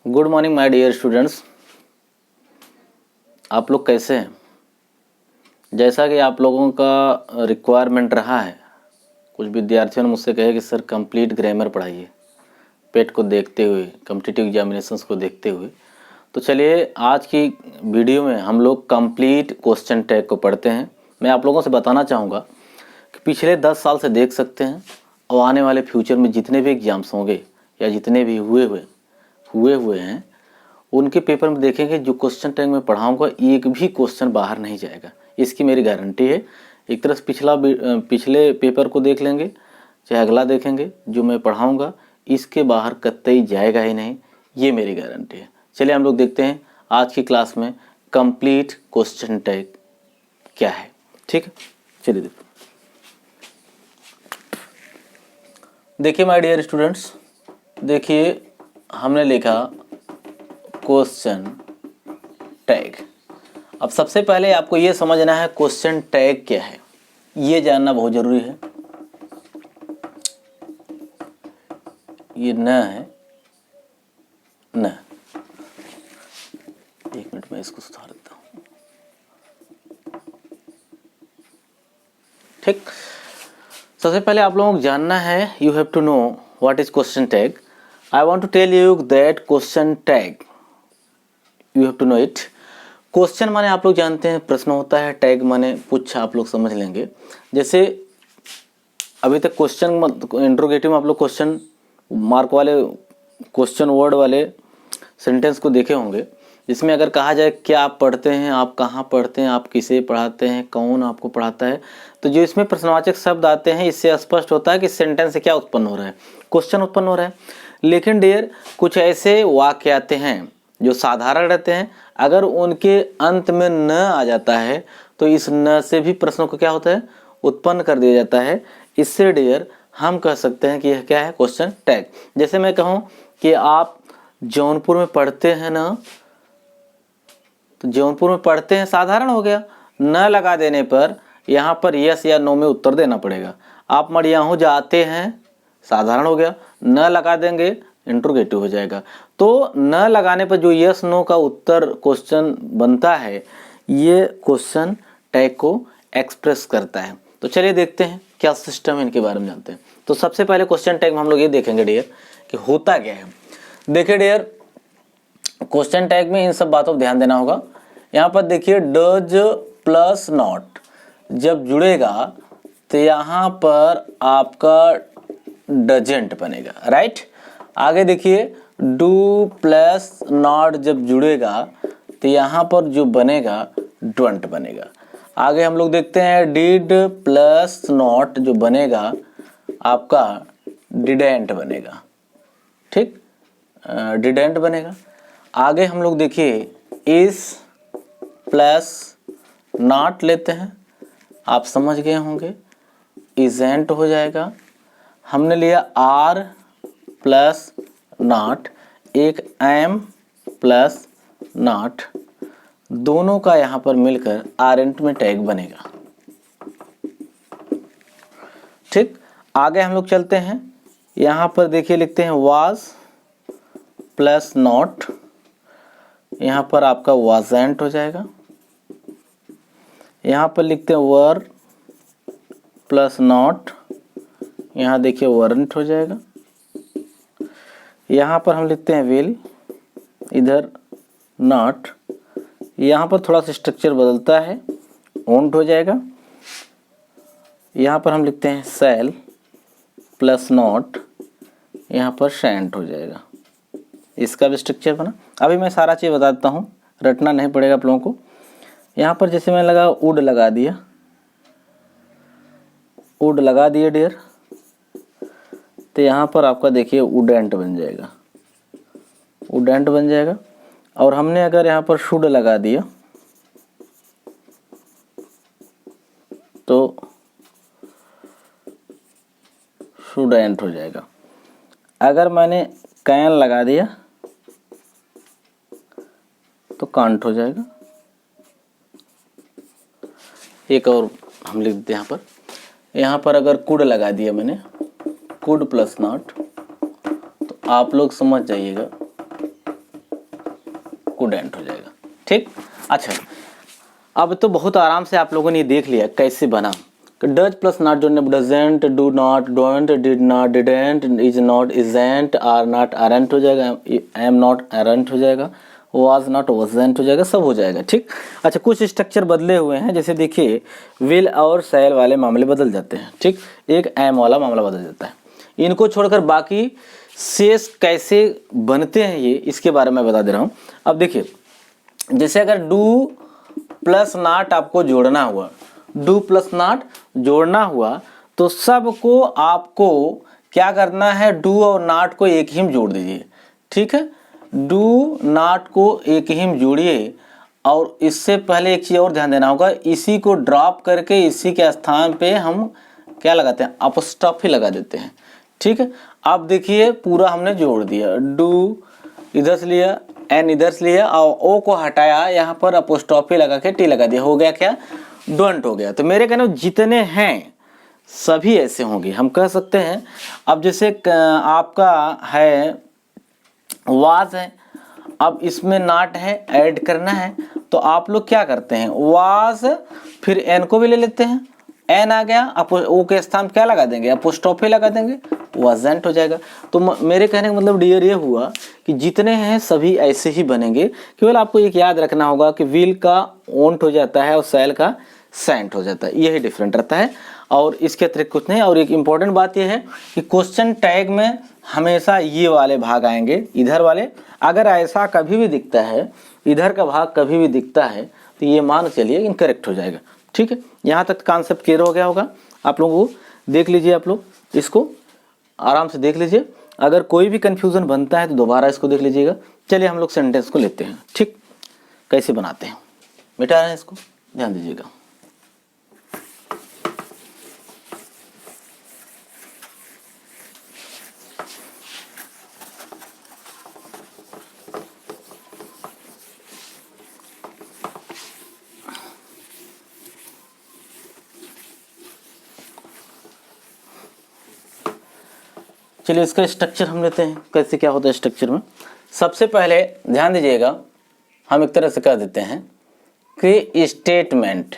Good morning my dear students. आप लोग कैसे हैं? जैसा कि आप लोगों का रिक्वायरमेंट रहा है, कुछ विद्यार्थियों ने मुझसे कहे कि सर कंप्लीट ग्रामर पढ़ाइए पेट को देखते हुए, कॉम्पिटिटिव एग्जामिनेशंस को देखते हुए। तो चलिए आज की वीडियो में हम लोग कंप्लीट क्वेश्चन टैग को पढ़ते हैं। मैं आप लोगों से बताना चाहूँगा कि पिछले 10 साल से देख सकते हैं और आने वाले फ्यूचर में जितने भी एग्जाम्स होंगे या जितने भी हुए हैं उनके पेपर में देखेंगे जो क्वेश्चन टैग में पढ़ाऊंगा एक भी क्वेश्चन बाहर नहीं जाएगा, इसकी मेरी गारंटी है। एक तरह से पिछले पेपर को देख लेंगे चाहे अगला देखेंगे, जो मैं पढ़ाऊंगा इसके बाहर कतई जाएगा ही नहीं, ये मेरी गारंटी है। चलिए हम लोग देखते हैं आज की क्लास में कंप्लीट क्वेश्चन टैग क्या है। ठीक है, चलिए देखिए माय डियर स्टूडेंट्स, देखिए हमने लिखा क्वेश्चन टैग। अब सबसे पहले आपको ये समझना है क्वेश्चन टैग क्या है, ये जानना बहुत जरूरी है। ये न है न, एक मिनट में इसको सुधार देता हूं। ठीक, सबसे पहले आप लोगों को जानना है, you have to know what is question tag. I want to tell you that question tag you have to know it. Question माने आप लोग जानते हैं प्रश्न होता है, टैग माने पूछा, आप लोग समझ लेंगे। जैसे अभी तक क्वेश्चन इंट्रोगेटिव में आप लोग क्वेश्चन मार्क वाले क्वेश्चन वर्ड वाले सेंटेंस को देखे होंगे, जिसमें अगर कहा जाए क्या आप पढ़ते हैं, आप कहाँ पढ़ते हैं, आप किसे पढ़ाते हैं, कौन आपको पढ़ाता है, तो जो इसमें प्रश्नवाचक शब्द आते हैं इससे स्पष्ट होता है कि सेंटेंस से क्या उत्पन्न हो रहा है, क्वेश्चन उत्पन्न हो रहा है। लेकिन डियर कुछ ऐसे वाक्य आते हैं जो साधारण रहते हैं, अगर उनके अंत में न आ जाता है तो इस न से भी प्रश्नों को क्या होता है, उत्पन्न कर दिया जाता है। इससे डियर हम कह सकते हैं कि यह क्या है, क्वेश्चन टैग। जैसे मैं कहूँ कि आप जौनपुर में पढ़ते हैं ना, तो जौनपुर में पढ़ते हैं साधारण हो गया, न लगा देने पर यहाँ पर यस या नो में उत्तर देना पड़ेगा। आप मड़ियाहू जाते हैं साधारण हो गया, न लगा देंगे इंट्रोगेटिव हो जाएगा। तो न लगाने पर जो यस नो का उत्तर क्वेश्चन बनता है, ये क्वेश्चन टैग को एक्सप्रेस करता है। तो चलिए देखते हैं क्या सिस्टम है, इनके बारे में जानते हैं। तो सबसे पहले क्वेश्चन टैग में हम लोग ये देखेंगे डियर कि होता क्या है। देखिए डियर, क्वेश्चन टैग में इन सब बातों पर ध्यान देना होगा। यहाँ पर देखिए डज प्लस नॉट जब जुड़ेगा तो यहाँ पर आपका डजेंट बनेगा, राइट। आगे देखिए डू प्लस नॉट जब जुड़ेगा तो यहाँ पर जो बनेगा डोंट बनेगा। आगे हम लोग देखते हैं डिड प्लस नॉट जो बनेगा आपका डिडेंट बनेगा, ठीक, डिडेंट बनेगा। आगे हम लोग देखिए इज प्लस नॉट लेते हैं, आप समझ गए होंगे, इजेंट हो जाएगा। हमने लिया आर प्लस नॉट, एक एम प्लस नॉट, दोनों का यहाँ पर मिलकर आरेंट में टैग बनेगा, ठीक। आगे हम लोग चलते हैं, यहाँ पर देखिए लिखते हैं वाज प्लस नॉट, यहाँ पर आपका वाजेंट हो जाएगा। यहाँ पर लिखते हैं वर प्लस नॉट, यहाँ देखिए वरंट हो जाएगा। यहाँ पर हम लिखते हैं विल, इधर नॉट, यहाँ पर थोड़ा सा स्ट्रक्चर बदलता है, ओंट हो जाएगा। यहाँ पर हम लिखते हैं सेल प्लस नॉट, यहाँ पर शैंट हो जाएगा। इसका भी स्ट्रक्चर बना। अभी मैं सारा चीज़ बता देता हूँ, रटना नहीं पड़ेगा आप लोगों को। यहाँ पर जैसे मैंने लगा वुड लगा दिया, वुड लगा दिए डियर, तो यहाँ पर आपका देखिए वुडेंट बन जाएगा, वुडेंट बन जाएगा। और हमने अगर यहाँ पर शुड लगा दिया तो शुडेंट हो जाएगा। अगर मैंने कैन लगा दिया तो कांट हो जाएगा। एक और हम लिख देते हैं यहाँ पर अगर कुड लगा दिया मैंने, कुड प्लस नॉट, तो आप लोग समझ जाइएगा वुडेंट हो जाएगा। ठीक, अच्छा अब तो बहुत आराम से आप लोगों ने ये देख लिया कैसे बना। डज प्लस नॉट जोड़ने doesn't, do not, don't, did not, didn't, is not, isn't, are not, aren't हो जाएगा, एम नॉट, आरंट हो जाएगा, वाज नॉट, वाजंट हो जाएगा, सब हो जाएगा। ठीक, अच्छा कुछ स्ट्रक्चर बदले हुए हैं, जैसे देखिए विल और शैल वाले मामले बदल जाते हैं। ठीक, एक एम वाला मामला बदल जाता है। इनको छोड़कर बाकी शेष कैसे बनते हैं ये इसके बारे में बता दे रहा हूँ। अब देखिए जैसे अगर डू प्लस नॉट आपको जोड़ना हुआ, डू प्लस नॉट जोड़ना हुआ तो सबको आपको क्या करना है, डू और नॉट को एक ही में जोड़ दीजिए। ठीक है, डू नॉट को एक ही में जोड़िए। और इससे पहले एक चीज़ और ध्यान देना होगा, इसी को ड्रॉप करके इसी के स्थान पे हम क्या लगाते हैं, अपॉस्ट्रोफी लगा देते हैं। ठीक है, अब देखिए पूरा हमने जोड़ दिया, डू इधर से लिया, एन इधर से लिया और ओ को हटाया, यहाँ पर अपॉस्ट्रोफी लगा के टी लगा दिया, हो गया क्या, डोंट हो गया। तो मेरे कहने जितने हैं सभी ऐसे होंगे, हम कह सकते हैं। अब जैसे आपका है वाज है, अब इसमें नॉट है, ऐड करना है, तो आप लोग क्या करते हैं, वाज फिर एन को भी ले लेते हैं, एन आ गया, ओ के स्थान क्या लगा देंगे, अपॉस्ट्रोफी लगा देंगे, वाजंट हो जाएगा। तो मेरे कहने का मतलब डियर ये हुआ कि जितने हैं सभी ऐसे ही बनेंगे, केवल आपको एक याद रखना होगा कि विल का ओंट हो जाता है और सैल का सेंट हो जाता है, यही डिफरेंट रहता है और इसके अतिरिक्त कुछ नहीं। और एक इम्पॉर्टेंट बात यह है कि क्वेश्चन टैग में हमेशा ये वाले भाग आएंगे, इधर वाले। अगर ऐसा कभी भी दिखता है, इधर का भाग कभी भी दिखता है, तो ये मान चलिए इनकरेक्ट हो जाएगा। ठीक है, यहाँ तक कॉन्सेप्ट क्लियर हो गया होगा आप लोगों को। देख लीजिए, आप लोग इसको आराम से देख लीजिए, अगर कोई भी कन्फ्यूज़न बनता है तो दोबारा इसको देख लीजिएगा। चलिए हम लोग सेंटेंस को लेते हैं। ठीक, कैसे बनाते हैं, मिटा रहे हैं इसको, ध्यान दीजिएगा। चलिए इसका स्ट्रक्चर हम लेते हैं, कैसे क्या होता है स्ट्रक्चर में। सबसे पहले ध्यान दीजिएगा, हम एक तरह से कह देते हैं कि स्टेटमेंट,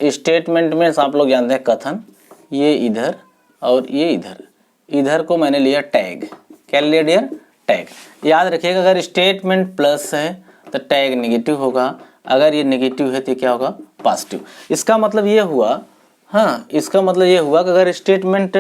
स्टेटमेंट में आप लोग जानते हैं कथन, ये इधर और ये इधर, इधर को मैंने लिया टैग, क्या लिया डियर, टैग। याद रखिएगा अगर स्टेटमेंट प्लस है तो टैग नेगेटिव होगा, अगर ये नेगेटिव है तो क्या होगा, पॉजिटिव। इसका मतलब ये हुआ, हाँ इसका मतलब ये हुआ कि अगर स्टेटमेंट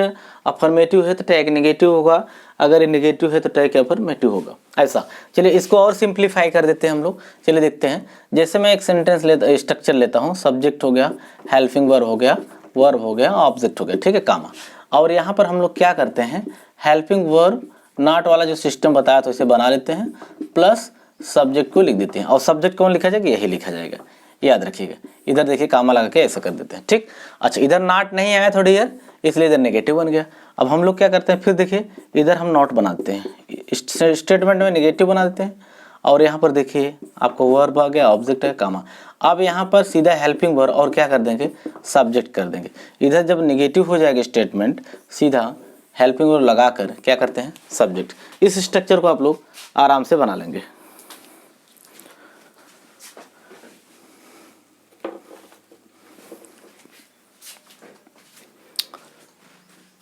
अफर्मेटिव है तो टैग नेगेटिव होगा, अगर ये नेगेटिव है तो टैग अफर्मेटिव होगा, ऐसा। चलिए इसको और सिंप्लीफाई कर देते हैं हम लोग। चलिए देखते हैं, जैसे मैं एक सेंटेंस स्ट्रक्चर लेता हूँ, सब्जेक्ट हो गया, हेल्पिंग वर्ब हो गया, वर्ब हो गया, ऑब्जेक्ट हो गया, ठीक है, कामा। और यहाँ पर हम लोग क्या करते हैं, हेल्पिंग वर्ब नॉट वाला जो सिस्टम बताया तो इसे बना लेते हैं, प्लस सब्जेक्ट को लिख देते हैं। और सब्जेक्ट कौन लिखा जाएगा, यही लिखा जाएगा, याद रखिएगा। इधर देखिए कामा लगा के ऐसा कर देते हैं। ठीक, अच्छा इधर नॉट नहीं आया थोड़ी देर, इसलिए इधर नेगेटिव बन गया। अब हम लोग क्या करते हैं, फिर देखिए इधर हम नॉट बनाते हैं, स्टेटमेंट में नेगेटिव बना देते हैं। और यहाँ पर देखिए आपको वर्ब आ गया, ऑब्जेक्ट है, कामा। अब यहाँ पर सीधा हेल्पिंग वर्ब और क्या कर देंगे, सब्जेक्ट कर देंगे। इधर जब नेगेटिव हो जाएगा स्टेटमेंट, सीधा हेल्पिंग वर्ब लगाकर क्या करते हैं, सब्जेक्ट। इस स्ट्रक्चर को आप लोग आराम से बना लेंगे।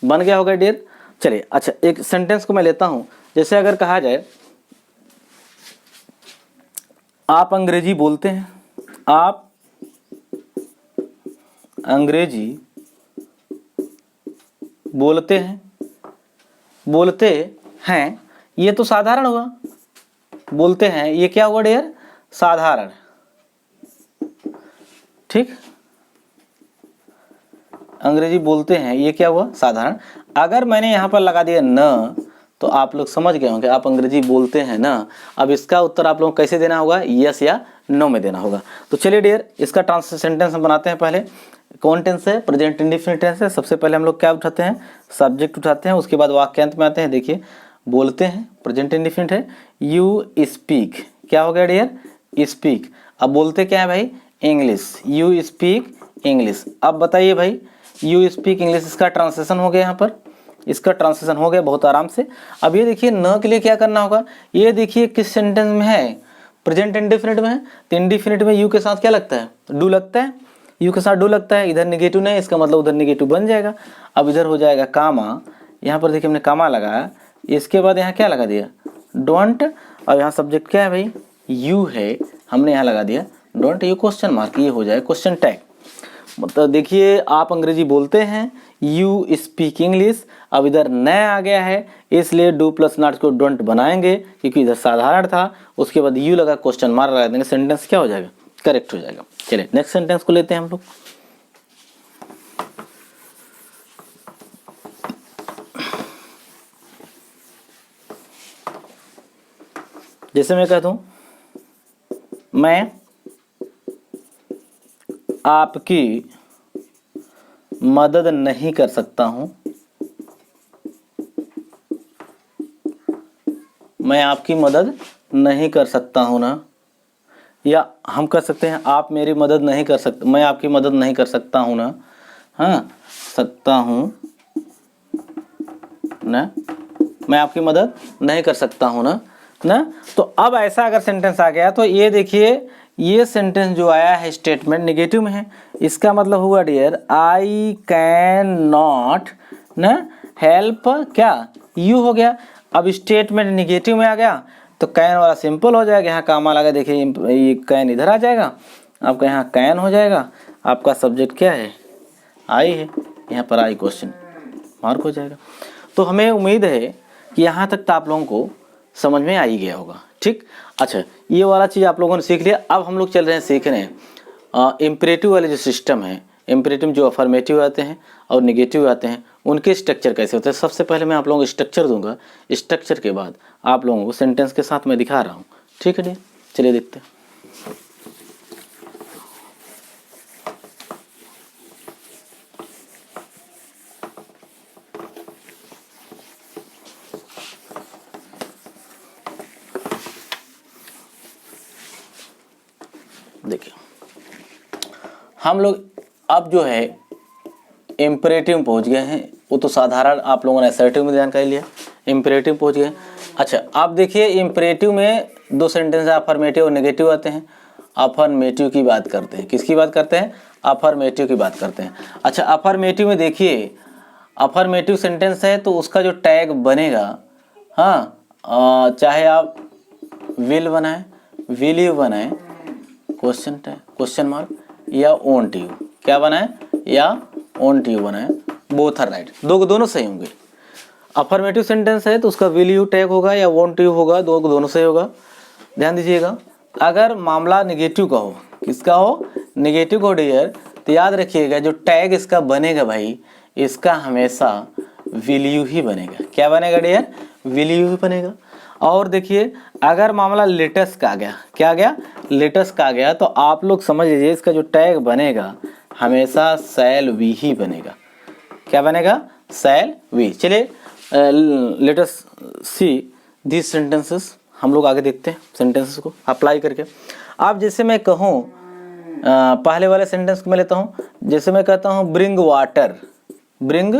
बन गया होगा डियर। चलिए अच्छा एक सेंटेंस को मैं लेता हूं, जैसे अगर कहा जाए आप अंग्रेजी बोलते हैं, आप अंग्रेजी बोलते हैं, बोलते हैं, ये तो साधारण हुआ, बोलते हैं ये क्या हुआ डियर, साधारण। ठीक, अंग्रेजी बोलते हैं ये क्या हुआ, साधारण। अगर मैंने यहाँ पर लगा दिया न, तो आप लोग समझ गए होंगे आप अंग्रेजी बोलते हैं ना। अब इसका उत्तर आप लोगों को कैसे देना होगा, यस या नो में देना होगा। तो चलिए डियर इसका सेंटेंस हम बनाते हैं। पहले कौन टेंस है, प्रेजेंट इंडेफिनिट टेंस है। सबसे पहले हम लोग क्या उठाते हैं, सब्जेक्ट उठाते हैं, उसके बाद वाक्यांत में आते हैं। देखिए बोलते हैं, प्रेजेंट इंडेफिनिट है, यू स्पीक, क्या हो गया डियर, स्पीक। अब बोलते क्या है भाई, इंग्लिश, यू स्पीक इंग्लिश। अब बताइए भाई, यू स्पीक इंग्लिश, इसका ट्रांसलेशन हो गया यहाँ पर, इसका ट्रांसलेशन हो गया बहुत आराम से। अब ये देखिए न के लिए क्या करना होगा, ये देखिए किस सेंटेंस में है, प्रेजेंट इंडेफिनिट में है, तो इंडेफिनिट में यू के साथ क्या लगता है, डू लगता है, यू के साथ डू लगता है, इधर निगेटिव नहीं, इसका मतलब उधर निगेटिव बन जाएगा। अब इधर हो जाएगा कामा, यहाँ पर देखिए हमने कामा लगाया, इसके बाद यहाँ क्या लगा दिया, डोंट, और यहाँ सब्जेक्ट क्या है भाई, यू है, हमने यहाँ लगा दिया डोंट, यू क्वेश्चन मार्क, ये हो जाए क्वेश्चन टैग। मतलब देखिए आप अंग्रेजी बोलते हैं, यू स्पीक इंग्लिश, अब इधर नए आ गया है इसलिए डू प्लस नॉट को डोंट बनाएंगे क्योंकि इधर साधारण था, उसके बाद यू लगा क्वेश्चन मार्क लगा देंगे, सेंटेंस क्या हो जाएगा, करेक्ट हो जाएगा। चलिए नेक्स्ट सेंटेंस को लेते हैं हम लोग। जैसे मैं कहता हूं, मैं आपकी मदद नहीं कर सकता हूं, मैं आपकी मदद नहीं कर सकता हूं ना, या हम कर सकते हैं आप मेरी मदद नहीं कर सकते, मैं आपकी मदद नहीं कर सकता हूं ना, हाँ सकता हूं ना, मैं आपकी मदद नहीं कर सकता हूं ना, तो अब ऐसा अगर सेंटेंस आ गया तो ये देखिए ये सेंटेंस जो आया है स्टेटमेंट निगेटिव में है, इसका मतलब हुआ डियर आई कैन नॉट ना हेल्प, क्या यू हो गया। अब स्टेटमेंट निगेटिव में आ गया तो कैन वाला सिंपल हो जाएगा, यहाँ कामा लगा, देखिए ये कैन इधर आ जाएगा, आपका यहाँ कैन हो जाएगा, आपका सब्जेक्ट क्या है, आई है, यहाँ पर आई क्वेश्चन मार्क हो जाएगा। तो हमें उम्मीद है कि यहाँ तक तो आप लोगों को समझ में आ ही गया होगा, ठीक। अच्छा ये वाला चीज़ आप लोगों ने सीख लिया। अब हम लोग चल रहे हैं सीखने इम्परेटिव वाले जो सिस्टम है, इम्परेटिव जो अफर्मेटिव आते हैं और निगेटिव आते हैं उनके स्ट्रक्चर कैसे होते हैं। सबसे पहले मैं आप लोगों को स्ट्रक्चर दूंगा, स्ट्रक्चर के बाद आप लोगों को सेंटेंस के साथ मैं दिखा रहा हूँ, ठीक है डियर। चलिए देखते हैं। देखिए हम लोग अब जो है इम्परेटिव में पहुंच गए हैं, वो तो साधारण आप लोगों ने असर्टिव में जानकारी लिया, इम्परेटिव पहुंच गए। अच्छा आप देखिए इम्परेटिव में दो सेंटेंस अफर्मेटिव और नेगेटिव आते हैं। अफर्मेटिव की बात करते हैं, किसकी बात करते हैं, अफर्मेटिव की बात करते हैं। अच्छा अफर्मेटिव में देखिए अफर्मेटिव सेंटेंस है तो उसका जो टैग बनेगा, हाँ चाहे आप विल बनाए, विल यू बनाए, क्वेश्चन टैग क्वेश्चन मार्क, या ओंट यू, क्या बनाए, या ओंट यू बनाए, बोथ आर राइट, दोनों सही होंगे। अफर्मेटिव सेंटेंस है तो उसका विल यू टैग होगा या वोंट यू होगा, दोनों सही होगा। ध्यान दीजिएगा अगर मामला निगेटिव का हो, किसका हो, निगेटिव हो डियर, तो याद रखिएगा जो टैग इसका बनेगा भाई, इसका हमेशा विल यू ही बनेगा। क्या बनेगा डियर, विल यू ही बनेगा। और देखिए अगर मामला लेटेस्ट का आ गया, क्या आ गया, लेटेस्ट का आ गया, तो आप लोग समझ लीजिए इसका जो टैग बनेगा हमेशा शैल वी ही बनेगा। क्या बनेगा, शैल वी। चलिए let us see this sentences, हम लोग आगे देखते हैं सेंटेंसेस को अप्लाई करके। आप जैसे मैं कहूँ पहले वाले सेंटेंस को मैं लेता हूँ, जैसे मैं कहता हूँ ब्रिंग वाटर, ब्रिंग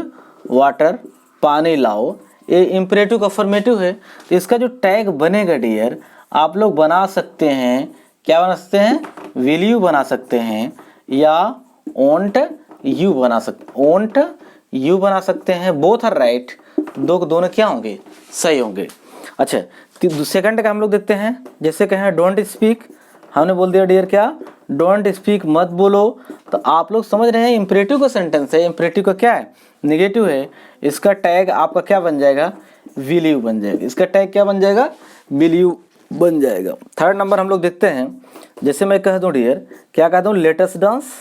वाटर पानी लाओ, ये इम्परेटिव अफर्मेटिव है, तो इसका जो टैग बनेगा डियर आप लोग बना सकते हैं, क्या बना सकते हैं, विल यू बना सकते हैं या ओंट यू बना सकते, ओंट यू बना सकते हैं, बोथ आर राइट, दोनों क्या होंगे, सही होंगे। अच्छा सेकंड का हम लोग देखते हैं, जैसे कहें डोंट स्पीक, हमने बोल दिया डियर क्या, डोंट स्पीक मत बोलो, तो आप लोग समझ रहे हैं इम्परेटिव का सेंटेंस है, इम्परेटिव का क्या है, नेगेटिव है, इसका टैग आपका क्या बन जाएगा, विल यू बन जाएगा, इसका टैग क्या बन जाएगा, विल यू बन जाएगा। थर्ड नंबर हम लोग देखते हैं, जैसे मैं कह दूं डियर, क्या कहता हूँ, लेटस डांस,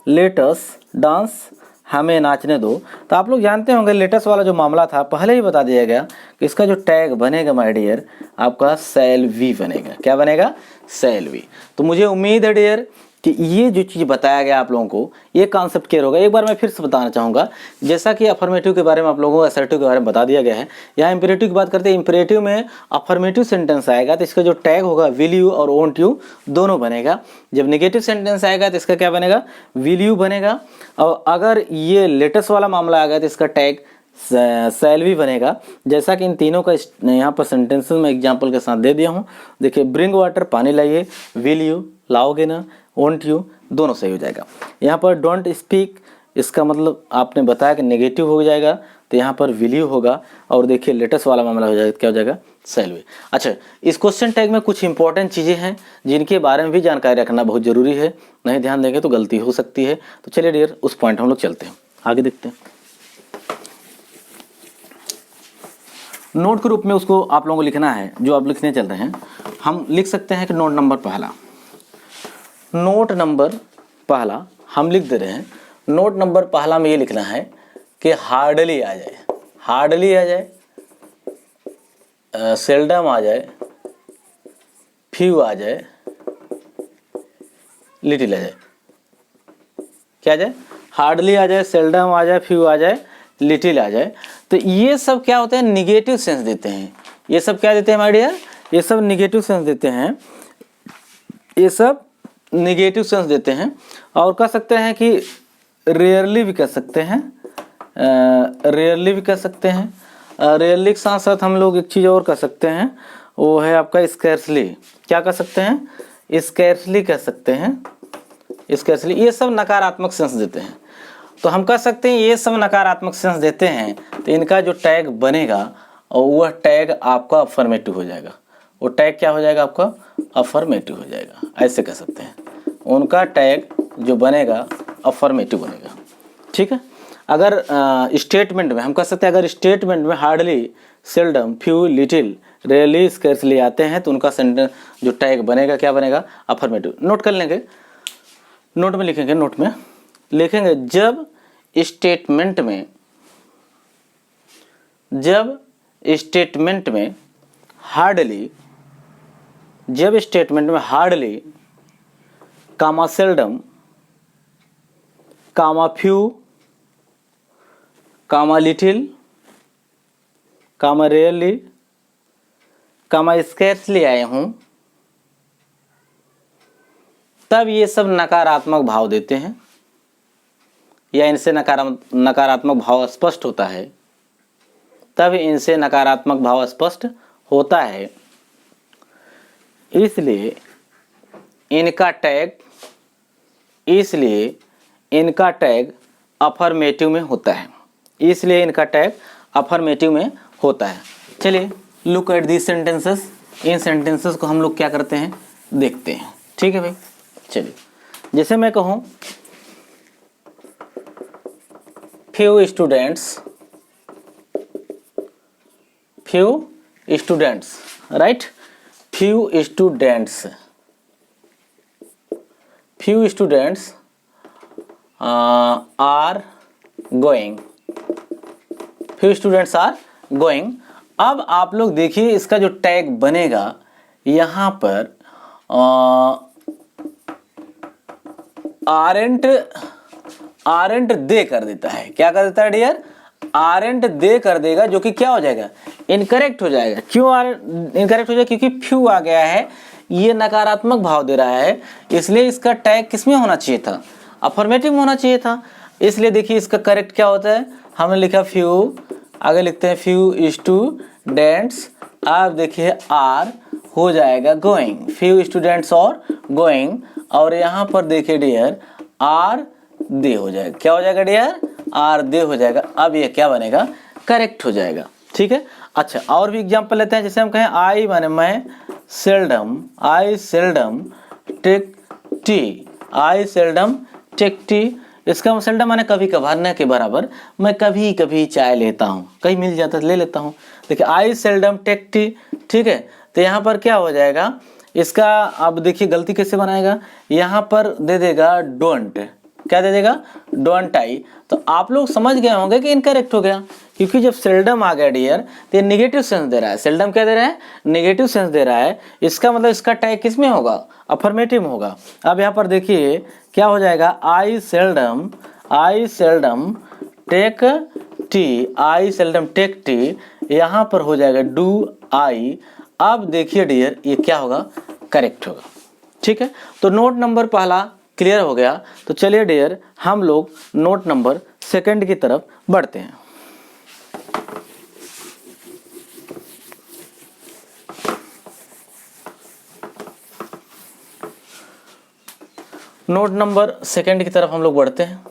लेटस डांस, हमें नाचने दो, तो आप लोग जानते होंगे लेटेस्ट वाला जो मामला था पहले ही बता दिया गया कि इसका जो टैग बनेगा माय डियर आपका शैल वी बनेगा। क्या बनेगा, शैल वी। तो मुझे उम्मीद है डियर कि ये जो चीज़ बताया गया आप लोगों को ये कॉन्सेप्ट क्लियर होगा। एक बार मैं फिर से बताना चाहूँगा, जैसा कि अफर्मेटिव के बारे में आप लोगों को असर्टिव के बारे में बता दिया गया है, यहाँ इंपेरेटिव की बात करते हैं, इंपेरेटिव में अफर्मेटिव सेंटेंस आएगा तो इसका जो टैग होगा विल यू और वोंट यू दोनों बनेगा। जब नेगेटिव सेंटेंस आएगा तो इसका क्या बनेगा, विल यू बनेगा। और अगर ये लेटेस्ट वाला मामला आ गया तो इसका टैग शैल भी बनेगा, जैसा कि इन तीनों का यहाँ पर सेंटेंसेस में एग्जांपल के साथ दे दिया हूँ। देखिए, ब्रिंग वाटर, पानी लाइए, विल यू, लाओगे ना, वोंट यू, दोनों सही हो जाएगा। यहाँ पर डोंट स्पीक, इसका मतलब आपने बताया कि नेगेटिव हो जाएगा, तो यहाँ पर विल यू होगा। और देखिए लेटेस्ट वाला मामला हो जाएगा, क्या हो जाएगा, शैल भी। अच्छा, इस क्वेश्चन टैग में कुछ इंपॉर्टेंट चीज़ें हैं जिनके बारे में भी जानकारी रखना बहुत ज़रूरी है, नहीं ध्यान देंगे तो गलती हो सकती है। तो चलिए डियर, उस पॉइंट हम लोग चलते हैं, आगे देखते हैं। नोट के रूप में उसको आप लोगों को लिखना है, जो आप लिखने चल रहे हैं। हम लिख सकते हैं कि नोट नंबर पहला, नोट नंबर पहला हम लिख दे रहे हैं। नोट नंबर पहला में ये लिखना है कि हार्डली आ जाए, हार्डली आ जाए, सेल्डम आ जाए, फ्यू आ जाए, लिटिल आ जाए। क्या आ जाए, हार्डली आ जाए, सेल्डम आ जाए, फ्यू आ जाए, लिटिल आ जाए। तो ये सब क्या होते हैं, निगेटिव सेंस देते हैं। ये सब क्या देते हैं माय डियर, ये सब निगेटिव सेंस देते हैं, ये सब निगेटिव सेंस देते हैं। और कह सकते हैं कि रेयरली भी कह सकते हैं, रेयरली भी कह सकते हैं। रेयरली के साथ साथ हम लोग एक चीज़ और कह सकते हैं, वो है आपका स्कैर्सली। क्या कह सकते हैं, स्कैर्सली कह सकते हैं, स्कैर्सली। ये सब नकारात्मक सेंस देते हैं। तो हम कह सकते हैं ये सब नकारात्मक सेंस देते हैं, तो इनका जो टैग बनेगा और वह टैग आपका अफर्मेटिव हो जाएगा। वो टैग क्या हो जाएगा, आपका अफर्मेटिव हो जाएगा, ऐसे कह सकते हैं। उनका टैग जो बनेगा अफर्मेटिव बनेगा, ठीक है। अगर स्टेटमेंट में हम कह सकते हैं, अगर स्टेटमेंट में hardly, seldom, few, little, rarely, scarcely आते हैं, तो उनका सेंटेंस जो टैग बनेगा क्या बनेगा, अफर्मेटिव। नोट कर लेंगे, नोट में लिखेंगे, नोट में लिखेंगे जब स्टेटमेंट में, जब स्टेटमेंट में हार्डली, जब स्टेटमेंट में हार्डली, कामा सेल्डम, कामा फ्यू, कामा लिटिल, कामा रेयरली, कामा स्कैर्सली आए हूं, तब ये सब नकारात्मक भाव देते हैं, या इनसे नकारात्मक भाव स्पष्ट होता है, तब इनसे नकारात्मक भाव स्पष्ट होता है। इसलिए इनका टैग, इसलिए इनका टैग अफर्मेटिव में होता है, इसलिए इनका टैग अफर्मेटिव में होता है। चलिए look at these sentences, in sentences को हम लोग क्या करते हैं, देखते हैं, ठीक है भाई। चलिए, जैसे मैं कहूँ few students, right, few students are going, few students are going। अब आप लोग देखिए इसका जो टैग बनेगा यहाँ पर आरेंट दे कर देता है। क्या कर देता है डियर, आरेंट दे कर देगा, जो कि क्या हो जाएगा, इनकरेक्ट हो जाएगा। क्यों इनकरेक्ट हो जाएगा, क्योंकि फ्यू आ गया है, ये नकारात्मक भाव दे रहा है, इसलिए इसका टैग किसमें होना चाहिए था, अफर्मेटिव होना चाहिए था। इसलिए देखिए इसका करेक्ट क्या होता है, हमने लिखा फ्यू, आगे लिखते हैं फ्यू स्टूडेंट्स। अब देखिए आर हो जाएगा गोइंग, फ्यू स्टूडेंट्स और गोइंग, और यहाँ पर देखिए डियर आर दे हो जाएगा। क्या हो जाएगा डियर, आर दे हो जाएगा। अब ये क्या बनेगा, करेक्ट हो जाएगा, ठीक है। अच्छा, और भी एग्जांपल लेते हैं। जैसे हम कहें आई माने मैं, सेल्डम, आई सेल्डम टेक टी, आई सेल्डम टेक टी। इसका सेल्डम माने कभी कभार, न के बराबर, मैं कभी कभी चाय लेता हूँ, कहीं मिल जाता है ले लेता हूँ। देखिए आई सेल्डम टेक टी, ठीक है। तो यहाँ पर क्या हो जाएगा इसका, अब देखिए गलती कैसे बनाएगा, यहाँ पर दे देगा डोंट। क्या दे देगा, डोंट आई। तो आप लोग समझ गए होंगे कि इनकरेक्ट हो गया, क्योंकि जब सेल्डम आ गया डियर तो ये निगेटिव सेंस दे रहा है। सेल्डम क्या दे रहा है, निगेटिव सेंस दे रहा है। इसका मतलब इसका टैग किस में होगा, अफर्मेटिव में होगा। अब यहाँ पर देखिए क्या हो जाएगा, आई सेल्डम टेक टी, आई सेल्डम टेक टी, यहाँ पर हो जाएगा डू आई। अब देखिए डियर ये क्या होगा, करेक्ट होगा, ठीक है। तो नोट नंबर पहला क्लियर हो गया। तो चलिए डियर हम लोग नोट नंबर सेकंड की तरफ बढ़ते हैं। नोट नंबर सेकंड की तरफ हम लोग बढ़ते हैं।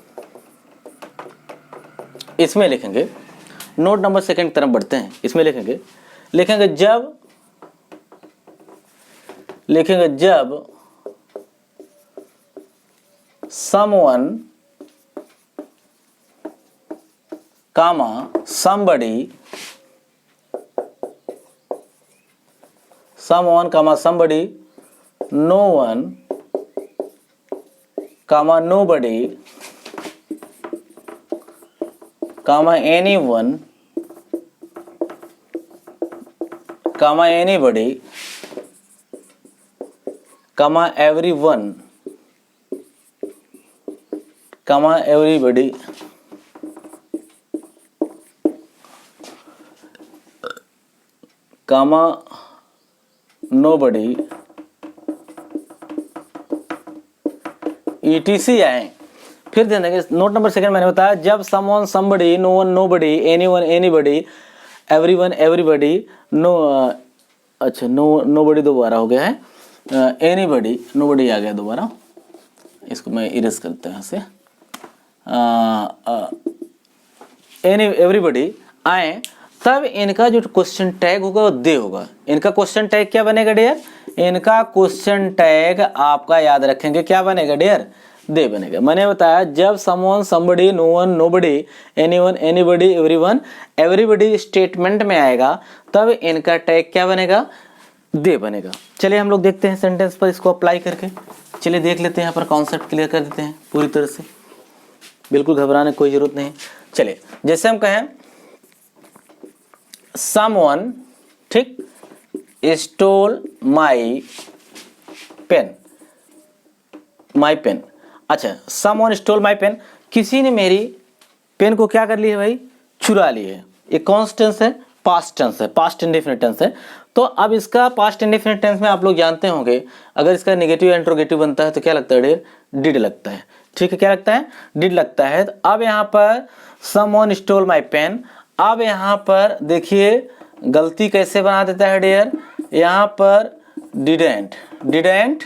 इसमें लिखेंगे, नोट नंबर सेकंड की तरफ बढ़ते हैं, इसमें लिखेंगे जब someone comma somebody no one comma nobody comma anyone comma anybody comma everyone comma everybody comma nobody etc आए। फिर ध्यान देंगे नोट नंबर सेकंड मैंने बताया जब someone somebody no one nobody anyone anybody everyone everybody no अच्छा nobody दोबारा हो गया है, anybody nobody आ गया दोबारा, इसको मैं इरेज करता हूँ यहाँ से, एवरीबडी आए, तब इनका जो क्वेश्चन टैग होगा वो दे होगा। इनका क्वेश्चन टैग क्या बनेगा डियर? इनका क्वेश्चन टैग आपका याद रखेंगे क्या बनेगा डियर? दे बनेगा। मैंने बताया जब someone somebody no one nobody anyone anybody everyone everybody statement में आएगा तब इनका टैग क्या बनेगा? दे बनेगा। चलिए हम लोग देखते हैं सेंटेंस पर इसको अप्लाई करके। चलिए देख लेते हैं, यहाँ पर कॉन्सेप्ट क्लियर कर देते हैं पूरी तरह से, बिल्कुल घबराने कोई जरूरत नहीं। चलिए जैसे हम कहें समवन ठीक स्टोल माई पेन, अच्छा समवन स्टोल माई पेन, किसी ने मेरी पेन को क्या कर लिया है भाई? चुरा ली है। ये कौन सा टेंस है? पास्ट टेंस है, पास्ट इंडेफिनिट टेंस है। तो अब इसका पास्ट इंडेफिनिट टेंस में आप लोग जानते होंगे अगर इसका नेगेटिव इंट्रोगेटिव बनता है तो क्या लगता है डियर? डिड लगता है। ठीक है, क्या लगता है? डिड लगता है। तो अब यहाँ पर समवन स्टोल माई पेन, अब यहाँ पर देखिए गलती कैसे बना देता है डियर? यहाँ पर डिडेंट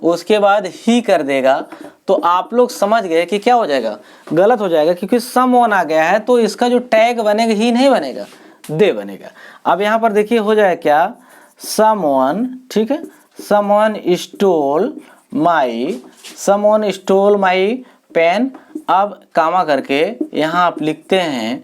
उसके बाद ही कर देगा तो आप लोग समझ गए कि क्या हो जाएगा? गलत हो जाएगा, क्योंकि समवन आ गया है तो इसका जो टैग बनेगा ही नहीं बनेगा, दे बनेगा। अब यहाँ पर देखिए हो जाए क्या? समवन, ठीक है, समवन स्टोल माई पेन, अब कामा करके यहाँ आप लिखते हैं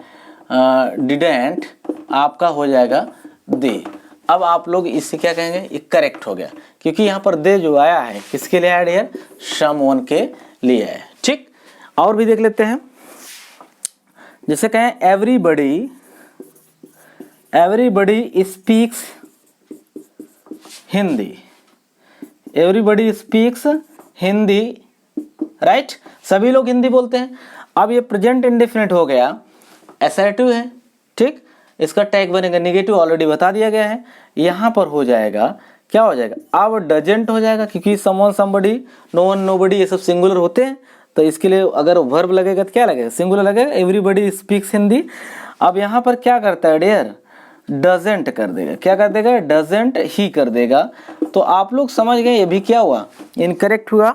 डिडेंट, आपका हो जाएगा दे। अब आप लोग इससे क्या कहेंगे? ये करेक्ट हो गया, क्योंकि यहाँ पर दे जो आया है किसके लिए आया डियर? समवन के लिए है। ठीक, और भी देख लेते हैं। जैसे कहें everybody speaks Hindi, everybody speaks Hindi, right, सभी लोग हिंदी बोलते हैं। अब ये प्रेजेंट इंडेफिनिट हो गया, असर्टिव है, ठीक, इसका टैग बनेगा नेगेटिव, ऑलरेडी बता दिया गया है। यहाँ पर हो जाएगा क्या हो जाएगा? अब डजेंट हो जाएगा, क्योंकि someone somebody no one nobody ये सब सिंगुलर होते हैं, तो इसके लिए अगर वर्ब लगेगा तो क्या लगेगा? सिंगुलर लगेगा। एवरीबडी स्पीक्स हिंदी, अब यहाँ पर क्या करता है डियर? डजेंट कर देगा। क्या कर देगा? डजेंट ही कर देगा। तो आप लोग समझ गए ये भी क्या हुआ? इनकरेक्ट हुआ,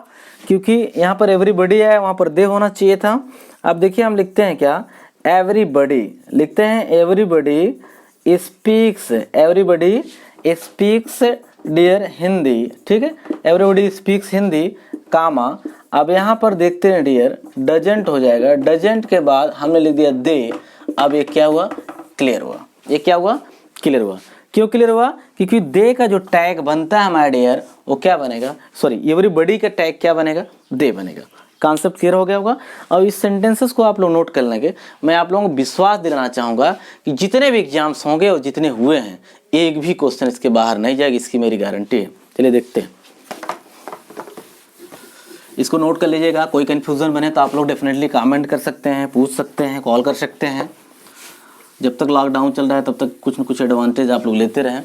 क्योंकि यहाँ पर एवरीबडी है, वहाँ पर दे होना चाहिए था। अब देखिए हम लिखते हैं क्या? एवरीबडी लिखते हैं, एवरीबडी स्पीक्स डियर हिंदी, ठीक है, एवरीबडी स्पीक्स हिंदी, कामा, अब यहाँ पर देखते हैं डियर डजेंट हो जाएगा। डजेंट के बाद हमने लिख दिया दे। अब ये क्या हुआ? क्लियर हुआ। ये क्या हुआ? क्लियर हुआ। क्यों क्लियर हुआ? क्योंकि दे का जो टैग बनता है हमारे डियर वो क्या बनेगा? सॉरी, एवरीबडी का टैग क्या बनेगा? दे बनेगा। कॉन्सेप्ट क्लियर हो गया होगा। और इस सेंटेंसेस को आप लोग नोट कर लेंगे। मैं आप लोगों को विश्वास दिलाना चाहूँगा कि जितने भी एग्जाम्स होंगे और जितने हुए हैं एक भी क्वेश्चन इसके बाहर नहीं जाएगी, इसकी मेरी गारंटी है। चलिए देखते हैं, इसको नोट कर लीजिएगा। कोई कन्फ्यूज़न बने तो आप लोग डेफिनेटली कमेंट कर सकते हैं, पूछ सकते हैं, कॉल कर सकते हैं। जब तक लॉकडाउन चल रहा है तब तक कुछ न कुछ एडवांटेज आप लोग लेते रहें।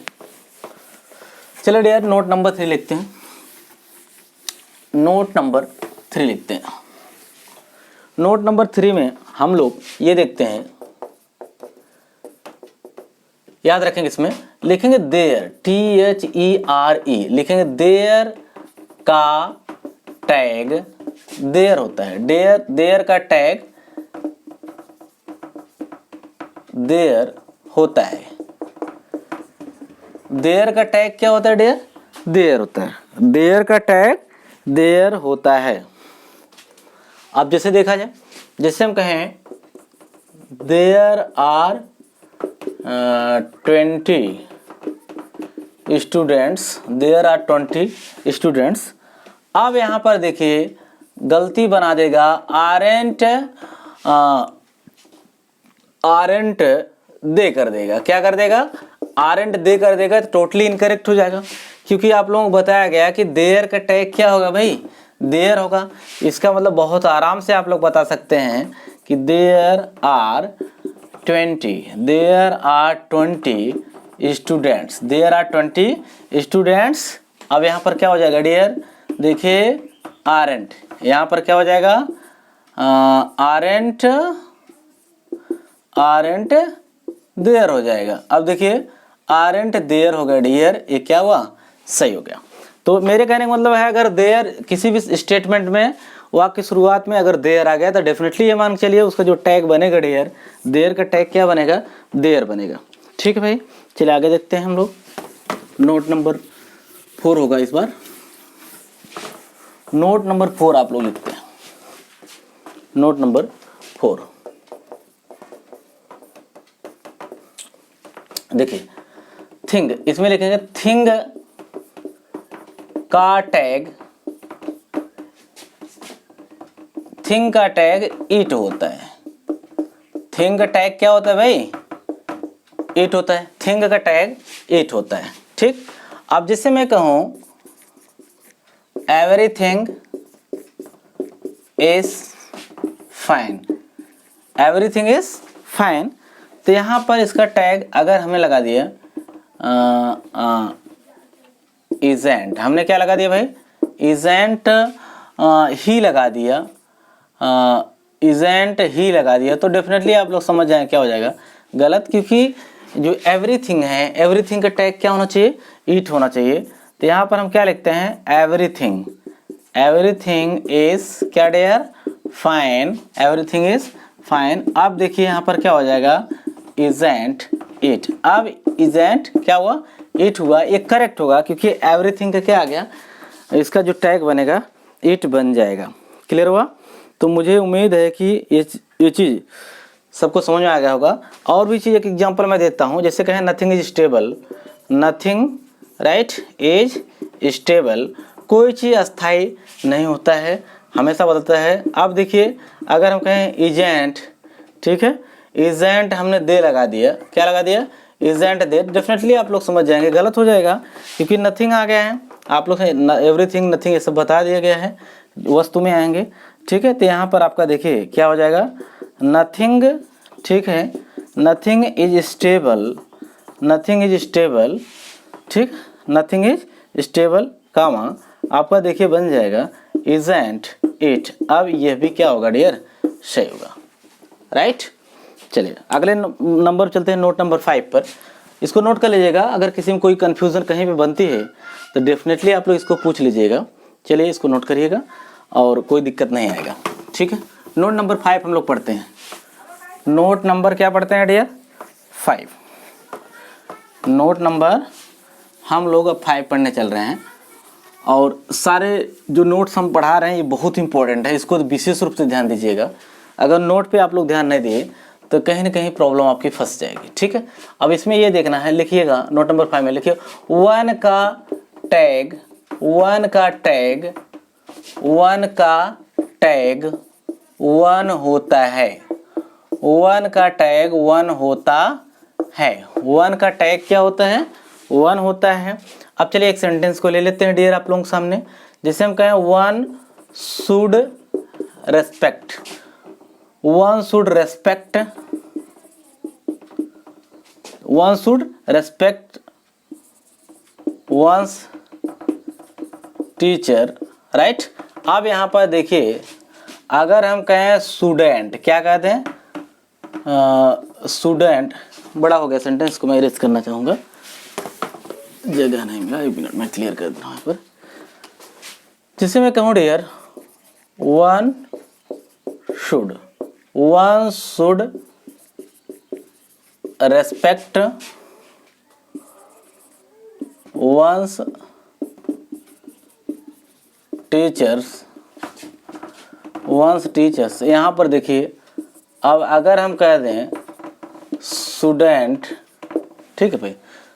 चलो डियर नोट नंबर 3 लिखते हैं। नोट नंबर 3 लिखते हैं। नोट नंबर 3 में हम लोग ये देखते हैं, याद रखेंगे, इसमें लिखेंगे देयर, THERE लिखेंगे। देयर का टैग देयर होता है। देयर का टैग देयर होता है। देयर का टैग क्या होता है डियर? देयर होता है। देयर का टैग देयर होता है। अब जैसे देखा जाए, जैसे हम कहें there are 20 students, there are 20 students. अब यहाँ पर देखिए गलती बना देगा, आरेंट दे कर देगा। क्या कर देगा? आरेंट दे कर देगा, तो टोटली इनकरेक्ट हो जाएगा, क्योंकि आप लोगों को बताया गया कि देयर का टैग क्या होगा भाई? देयर होगा। इसका मतलब बहुत आराम से आप लोग बता सकते हैं कि there are 20 students, there are 20 students. अब यहाँ पर क्या हो जाएगा डियर? देखिए आरेंट, यहाँ पर क्या हो जाएगा? आरेंट देयर हो जाएगा। अब देखिए आरेंट देयर हो गया डियर, ये क्या हुआ? सही हो गया। तो मेरे कहने का मतलब है, अगर देयर किसी भी स्टेटमेंट में वाक्य की शुरुआत में अगर देयर आ गया तो डेफिनेटली ये मान के चलिए उसका जो टैग बनेगा डियर, देयर का टैग क्या बनेगा? देयर बनेगा। ठीक है भाई, चलिए आगे देखते हैं हम लोग। नोट नंबर 4 होगा इस बार। नोट नंबर 4 आप लोग लिखते हैं। नोट नंबर 4 देखिए, थिंग, इसमें लिखेंगे थिंग का टैग, थिंग का टैग इट होता है। थिंग का टैग क्या होता है भाई? इट होता है। थिंग का टैग इट होता है। ठीक। अब जैसे मैं कहूं everything is fine, everything is fine, तो यहां पर इसका टैग अगर हमें लगा दिया इजेंट, हमने क्या लगा दिया भाई? इजेंट ही लगा दिया, इजेंट ही लगा दिया, तो डेफिनेटली आप लोग समझ जाए क्या हो जाएगा? गलत, क्योंकि जो एवरीथिंग है, एवरीथिंग का टैग क्या होना चाहिए? इट होना चाहिए। तो यहाँ पर हम क्या लिखते हैं? एवरीथिंग, एवरीथिंग इज क्या dear? Fine, everything is fine. अब देखिए यहाँ पर क्या हो जाएगा? Isn't it. अब इजेंट क्या हुआ? इट हुआ। ये करेक्ट होगा, क्योंकि एवरीथिंग का क्या आ गया? इसका जो टैग बनेगा इट बन जाएगा। क्लियर हुआ? तो मुझे उम्मीद है कि ये चीज़ सबको समझ में आ गया होगा। और भी चीज़ एक एग्जांपल मैं देता हूँ, जैसे कहें nothing is stable, nothing right is stable, कोई चीज़ अस्थाई नहीं होता है, हमेशा बदलता है। अब देखिए अगर हम कहें इजेंट, ठीक है, इजेंट हमने दे लगा दिया, क्या लगा दिया? इजेंट दे, डेफिनेटली आप लोग समझ जाएंगे गलत हो जाएगा, क्योंकि नथिंग आ गया है। आप लोग एवरीथिंग, नथिंग ये सब बता दिया गया है, वस्तु में आएंगे। ठीक है, तो यहाँ पर आपका देखिए क्या हो जाएगा? नथिंग, ठीक है, nothing is stable, nothing is stable, ठीक, नथिंग इज स्टेबल, कामा आपका देखिए बन जाएगा इजेंट इट। अब यह भी क्या होगा डियर? सही होगा। राइट। चलिए अगले नंबर चलते हैं, नोट नंबर 5 पर। इसको नोट कर लीजिएगा, अगर किसी में कोई कन्फ्यूज़न कहीं पे बनती है तो डेफिनेटली आप लोग इसको पूछ लीजिएगा। चलिए इसको नोट करिएगा और कोई दिक्कत नहीं आएगा। ठीक है, नोट नंबर 5 हम लोग पढ़ते हैं। नोट नंबर क्या पढ़ते हैं डियर? 5। नोट नंबर हम लोग अब 5 पढ़ने चल रहे हैं, और सारे जो नोट्स हम पढ़ा रहे हैं ये बहुत इंपॉर्टेंट है, इसको विशेष रूप से ध्यान दीजिएगा। अगर नोट पे आप लोग ध्यान नहीं दिए तो कहीं ना कहीं प्रॉब्लम आपकी फंस जाएगी। ठीक है, अब इसमें ये देखना है, लिखिएगा नोट नंबर 5 में लिखिए वन का टैग, वन का टैग, वन का टैग वन होता है, वन का टैग वन होता है, वन का टैग क्या होता है? वन होता है। अब चलिए एक सेंटेंस को ले लेते हैं डियर आप लोगों के सामने, जैसे हम कहें one should respect, one should respect, one should respect one's teacher, right. अब यहाँ पर देखिए अगर हम कहें स्टूडेंट, क्या कहते हैं? स्टूडेंट, बड़ा हो गया सेंटेंस को मैं इरेज करना चाहूँगा, जगह नहीं मिला, एक मिनट में क्लियर कर दूँ यहाँ पर। जैसे मैं कहूँ dear one should respect one's teachers. यहाँ पर देखिए, अब अगर हम कह दें स्टूडेंट, ठीक है भाई,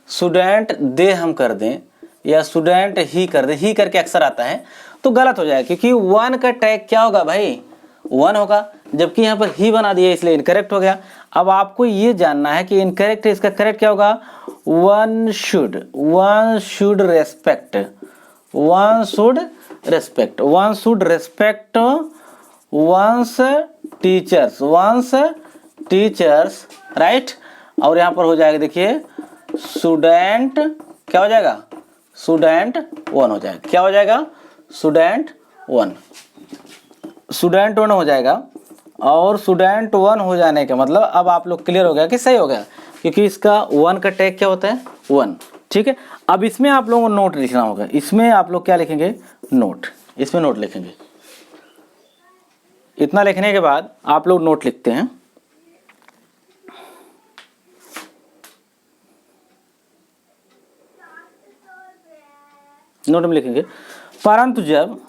स्टूडेंट दे हम कर दें या स्टूडेंट ही कर दें, ही करके अक्सर आता है तो गलत हो जाएगा, क्योंकि वन का टैग क्या होगा भाई, वन होगा, जबकि यहाँ पर ही बना दिया इसलिए इनकरेक्ट हो गया। अब आपको ये जानना है कि इनकरेक्ट है, इसका करेक्ट क्या होगा, one should respect one's teachers, right. और यहाँ पर हो जाएगा, देखिए स्टूडेंट क्या हो जाएगा, स्टूडेंट वन हो जाएगा, क्या हो जाएगा, स्टूडेंट वन हो जाएगा। और स्टूडेंट वन हो जाने का मतलब अब आप लोग क्लियर हो गया कि सही हो गया, क्योंकि इसका वन का टैग क्या होता है, वन, ठीक है। अब इसमें आप लोगों को नोट लिखना होगा, इसमें आप लोग क्या लिखेंगे, नोट, इसमें नोट लिखेंगे। इतना लिखने के बाद आप लोग नोट लिखते हैं, नोट में लिखेंगे परंतु जब